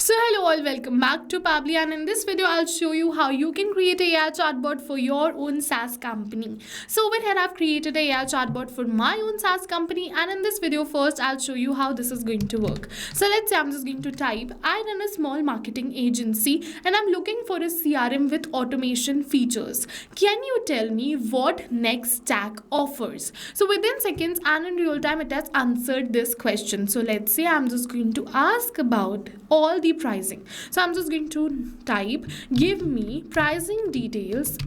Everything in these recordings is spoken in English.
So hello all, welcome back to Pabbly, and in this video I'll show you how you can create a AI chatbot for your own SaaS company. So over here I've created a AI chatbot for my own SaaS company, and in this video first I'll show you how this is going to work. So let's say I'm just going to type, I run a small marketing agency and I'm looking for a CRM with automation features. Can you tell me what next stack offers? So within seconds and in real time it has answered this question. So let's say I'm just going to ask about all the pricing. So I'm just going to type, give me pricing details,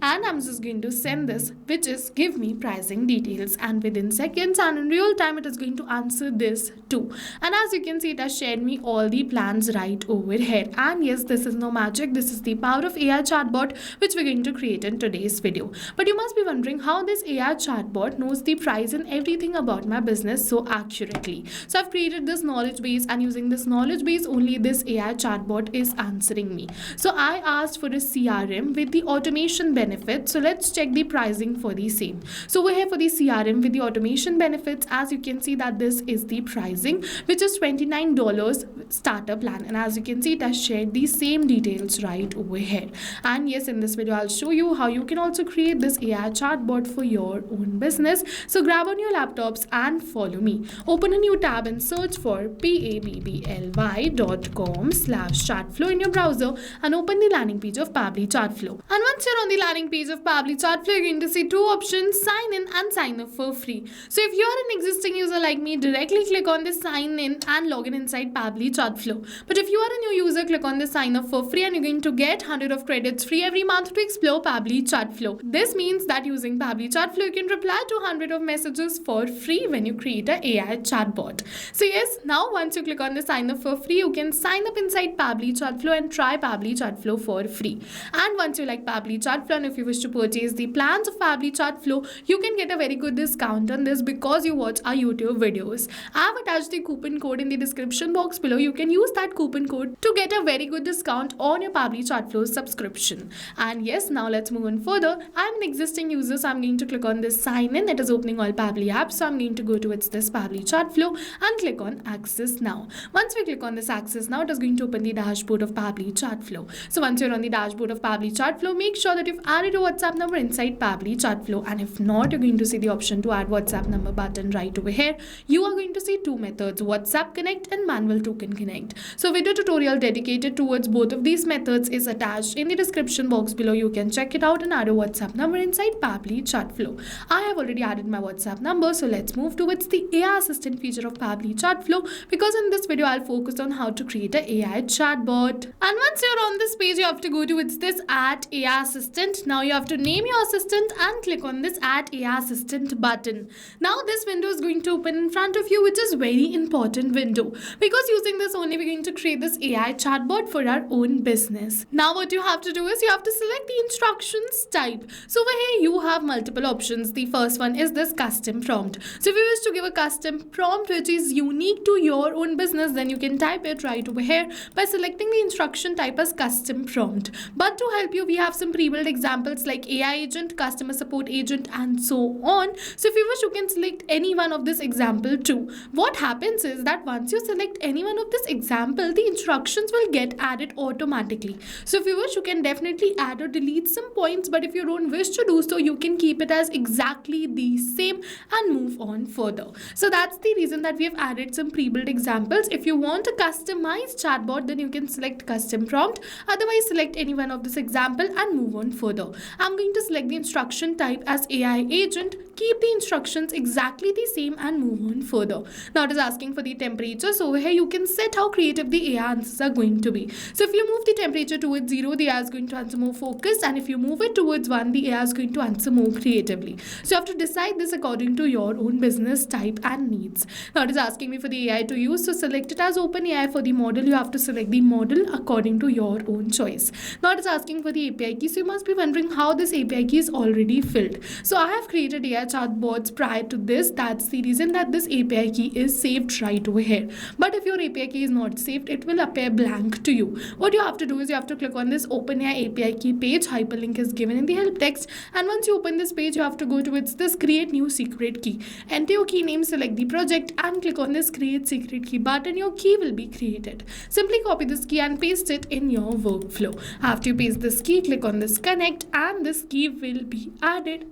and I'm just going to send this, which is give me pricing details, and within seconds and in real time it is going to answer this too. And as you can see, it has shared me all the plans right over here. And yes, this is no magic, this is the power of AI chatbot which we're going to create in today's video. But you must be wondering how this AI chatbot knows the price and everything about my business so accurately. So I've created this knowledge base, and using this knowledge base only this AI chatbot is answering me. So I asked for a CRM with the automation benefits. So let's check the pricing for the same. So we're here for the CRM with the automation benefits. As you can see that this is the pricing, which is $29 starter plan, and as you can see it has shared the same details right over here. And yes, in this video I'll show you how you can also create this AI chatbot for your own business. So grab on your laptops and follow me. Open a new tab and search for pabbly.com/chatflow in your browser and open the landing page of Pabbly Chatflow. And once you're on the landing page of Pabbly Chatflow, you're going to see two options, sign in and sign up for free. So if you're an existing user like me, directly click on the sign in and log in inside Pabbly Chatflow. But if you are a new user, click on the sign up for free and you're going to get 100 of credits free every month to explore Pabbly Chatflow. This means that using Pabbly Chatflow, you can reply to 100 of messages for free when you create an AI chatbot. So yes, now once you click on the sign up for free, you can sign up inside Pabbly Chatflow and try Pabbly Chatflow for free. And once you like Pabbly Chatflow, and if you wish to purchase the plans of Pabbly Chatflow, you can get a very good discount on this because you watch our YouTube videos. I have attached the coupon code in the description box below. You can use that coupon code to get a very good discount on your Pabbly Chatflow subscription. And yes, now let's move on further. I'm an existing user, so I'm going to click on this sign in. It is opening all Pabbly apps, so I'm going to go to this Pabbly Chatflow and click on access now. Once we click on this access now, it is going to open the dashboard of Pabbly Chatflow. So once you're on the dashboard of Pabbly Chatflow, make sure that you've added a WhatsApp number inside Pabbly Chatflow, and if not, you're going to see the option to add WhatsApp number button right over here. You are going to see two methods, WhatsApp Connect and Manual Token Connect. So video tutorial dedicated towards both of these methods is attached in the description box below. You can check it out and add a WhatsApp number inside Pabbly Chatflow. I have already added my WhatsApp number, so let's move towards the AI assistant feature of Pabbly Chatflow, because in this video I'll focus on how to create an AI chatbot. And once you're on this page, you have to go to this Add AI Assistant. Now you have to name your assistant and click on this Add AI Assistant button. Now this window is going to open in front of you, which is very important window, because using this only we're going to create this AI chatbot for our own business. Now what you have to do is you have to select the instructions type. So over here you have multiple options. The first one is this custom prompt. So if you wish to give a custom prompt which is unique to your own business, then you can type it right over here by selecting the instruction type as custom prompt. But to help you, we have some pre-built examples like AI agent, customer support agent, and so on. So if you wish, you can select any one of this example too. What happens is that once you select any one of this example, the instructions will get added automatically. So if you wish, you can definitely add or delete some points, but if you don't wish to do so, you can keep it as exactly the same and move on further. So that's the reason that we have added some pre-built examples. If you want a customized chatbot, then you can select custom prompt. Otherwise, select any one of this example and move on further. I'm going to select the instruction type as AI agent, keep the instructions exactly the same and move on further. Now it is asking for the temperature, so over here you can set how creative the AI answers are going to be. So if you move the temperature towards 0, the AI is going to answer more focused, and if you move it towards 1, the AI is going to answer more creatively. So you have to decide this according to your own business type and needs. Now it is asking me for the AI to use, so select it as OpenAI. For the model, you have to select the model according to your own choice. Now it is asking for the API key, so you must be wondering how this API key is already filled. So I have created AI chatbots prior to this. That's the reason that this API key is saved right over here. But if your API key is not saved, it will appear blank to you. What you have to do is you have to click on this OpenAI API key page. Hyperlink is given in the help text. And once you open this page, you have to go to this create new secret key. Enter your key name, select the project and click on this create secret key button. Your key will be created. Simply copy this key and paste it in your workflow. After you paste this key, click on this connect and this key will be added.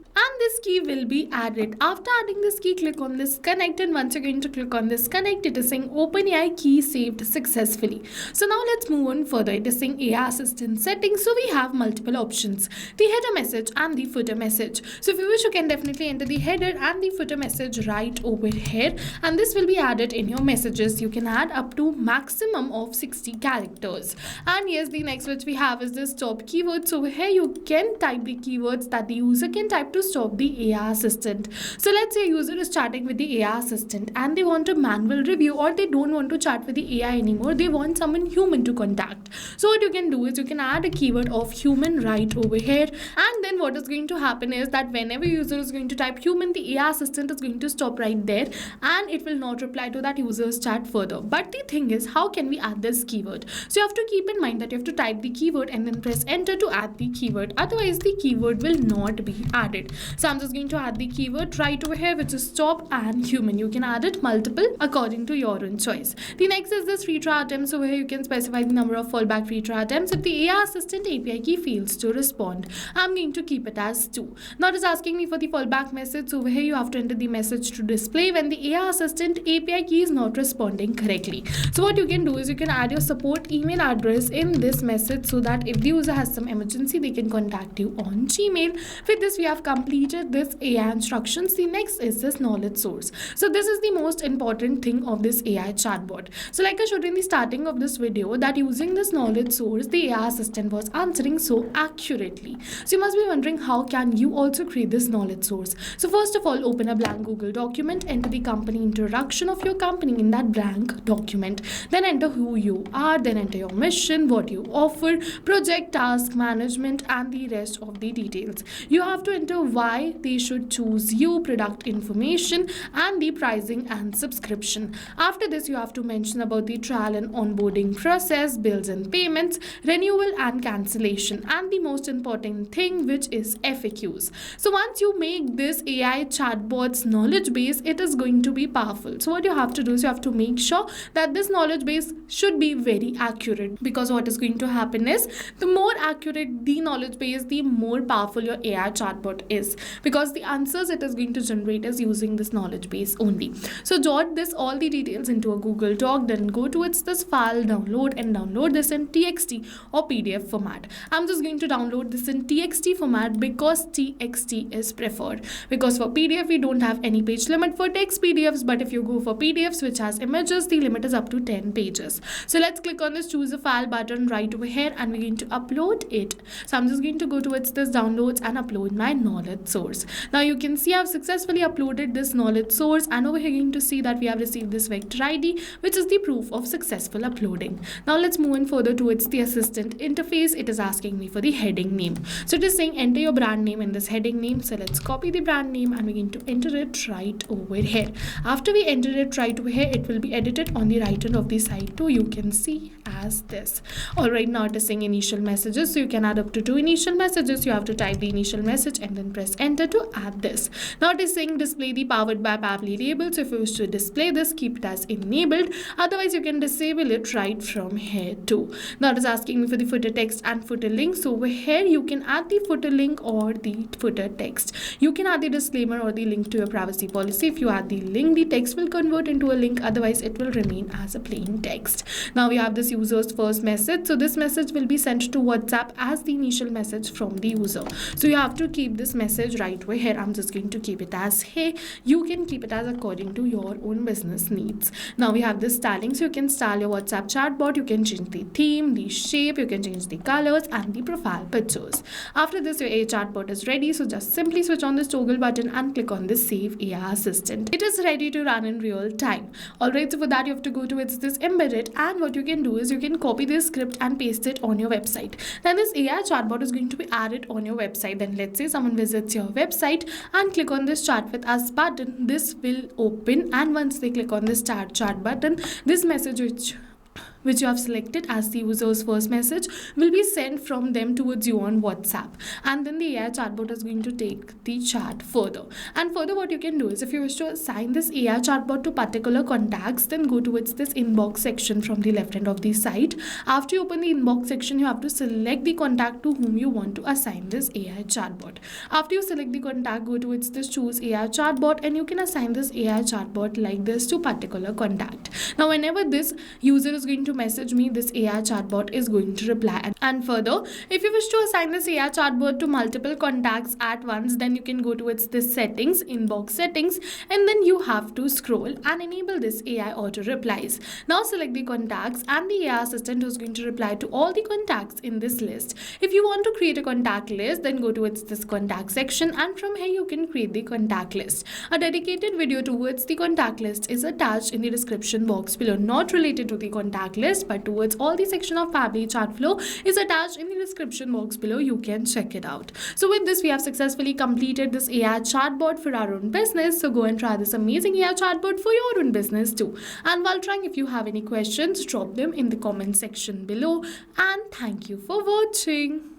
After adding this key, click on this connect, and once you're going to click on this connect, it is saying OpenAI key saved successfully. So now let's move on further. It is saying AI assistant settings. So we have multiple options: the header message and the footer message. So if you wish, you can definitely enter the header and the footer message right over here, and this will be added in your messages. You can add up to maximum of 60 characters. And yes, the next which we have is this stop keywords. So over here you can type the keywords that the user can type to stop the AI assistant. So let's say a user is chatting with the AI assistant and they want a manual review, or they don't want to chat with the AI anymore, they want someone human to contact. So what you can do is you can add a keyword of human right over here, and then what is going to happen is that whenever user is going to type human, the AI assistant is going to stop right there and it will not reply to that user's chat further. But the thing is, how can we add this keyword? So you have to keep in mind that you have to type the keyword and then press enter to add the keyword. Otherwise the keyword will not be added. So I'm just going to add the keyword right over here, which is stop and human. You can add it multiple according to your own choice. The next is this retry attempts. Over here you can specify the number of fallback retry attempts if the AI assistant API key fails to respond. I'm going to keep it as 2. Now it is asking me for the fallback message. So over here you have to enter the message to display when the AI assistant API key is not responding correctly. So what you can do is you can add your support email address in this message so that if the user has some emergency, they can contact you on Gmail. With this, we have completed this AI instructions. The next is this knowledge source. So this is the most important thing of this AI chatbot. So like I showed in the starting of this video, that using this knowledge source, the AI assistant was answering so accurately. So you must be wondering, how can you also create this knowledge source? So first of all, open a blank Google document, enter the company introduction of your company in that blank document, then enter who you are, then enter your mission, what you offer, project, task, management, and the rest of the details. You have to enter why they should choose you, product information, and the pricing and subscription. After this, you have to mention about the trial and onboarding process, bills and payments, renewal and cancellation, and the most important thing, which is FAQs. So once you make this AI chatbot's knowledge base, it is going to be powerful. So what you have to do is you have to make sure that this knowledge base should be very accurate, because what is going to happen is the more accurate the knowledge base, the more powerful your AI chatbot is, because the answers it is going to generate is using this knowledge base only. So jot this all the details into a Google Doc, then go to this file, download, and download this in TXT or PDF format. I'm just going to download this in TXT format because TXT is preferred, because for PDF we don't have any page limit for text PDFs, but if you go for PDFs which has images, the limit is up to 10 pages. So let's click on this choose a file button right over here and we're going to upload it. So I'm just going to go to this downloads and upload my knowledge source. Now you can see I've successfully uploaded this knowledge source, and over here you're going to see that we have received this vector ID, which is the proof of successful uploading. Now let's move on further towards the assistant interface. It is asking me for the heading name. So it is saying enter your brand name in this heading name. So let's copy the brand name and we're going to enter it right over here. After we enter it right over here, it will be edited on the right hand of the side too. You can see as this. Alright, now it is saying initial messages. So you can add up to 2 initial messages. You have to type the initial message and then press enter to add this. Now it is saying display the powered by Pabbly label. So if you wish to display this, keep it as enabled. Otherwise you can disable it right from here too. Now it is asking me for the footer text and footer link. So over here you can add the footer link or the footer text. You can add the disclaimer or the link to your privacy policy. If you add the link, the text will convert into a link. Otherwise it will remain as a plain text. Now we have this user's first message. So this message will be sent to WhatsApp as the initial message from the user. So you have to keep this message right over here. I'm just going to keep it as hey. You can keep it as according to your own business needs. Now we have this styling. So you can style your WhatsApp chatbot. You can change the theme, the shape, you can change the colors and the profile pictures. After this, your AI chatbot is ready. So just simply switch on this toggle button and click on this save AI assistant. It is ready to run in real time. Alright, so for that you have to go to this embedded, and what you can do is you can copy this script and paste it on your website. Then this AI chatbot is going to be added on your website. Then let's say someone visits your website and click on this chat with us button. This will open, and once they click on this chat button, this message which you have selected as the user's first message will be sent from them towards you on WhatsApp, and then the AI chatbot is going to take the chat further. And further, what you can do is, if you wish to assign this AI chatbot to particular contacts, then go towards this inbox section from the left hand of the site. After you open the inbox section, you have to select the contact to whom you want to assign this AI chatbot. After you select the contact, go towards this choose AI chatbot, and you can assign this AI chatbot like this to particular contact. Now whenever this user is going to message me, this AI chatbot is going to reply. And further, if you wish to assign this AI chatbot to multiple contacts at once, then you can go towards this settings, inbox settings, and then you have to scroll and enable this AI auto replies. Now select the contacts and the AI assistant is going to reply to all the contacts in this list. If you want to create a contact list, then go towards this contact section, and from here you can create the contact list. A dedicated video towards the contact list is attached in the description box below, not related to the contact list but towards all the section of Pabbly Chatflow is attached in the description box below. You can check it out. So with this, we have successfully completed this AI chatbot for our own business. So go and try this amazing AI chatbot for your own business too. And while trying, if you have any questions, drop them in the comment section below. And thank you for watching.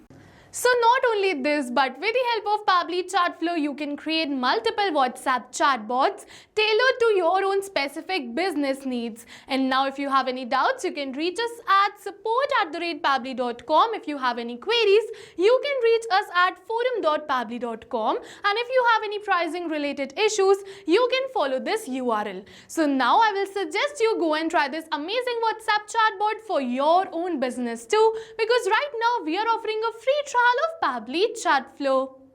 So not only this, but with the help of Pabbly Chatflow, you can create multiple WhatsApp chatbots tailored to your own specific business needs. And now if you have any doubts, you can reach us at support@pabbly.com. If you have any queries, you can reach us at forum.pabbly.com. And if you have any pricing related issues, you can follow this URL. So now I will suggest you go and try this amazing WhatsApp chatbot for your own business too, because right now we are offering a free trial of Pabbly Chatflow.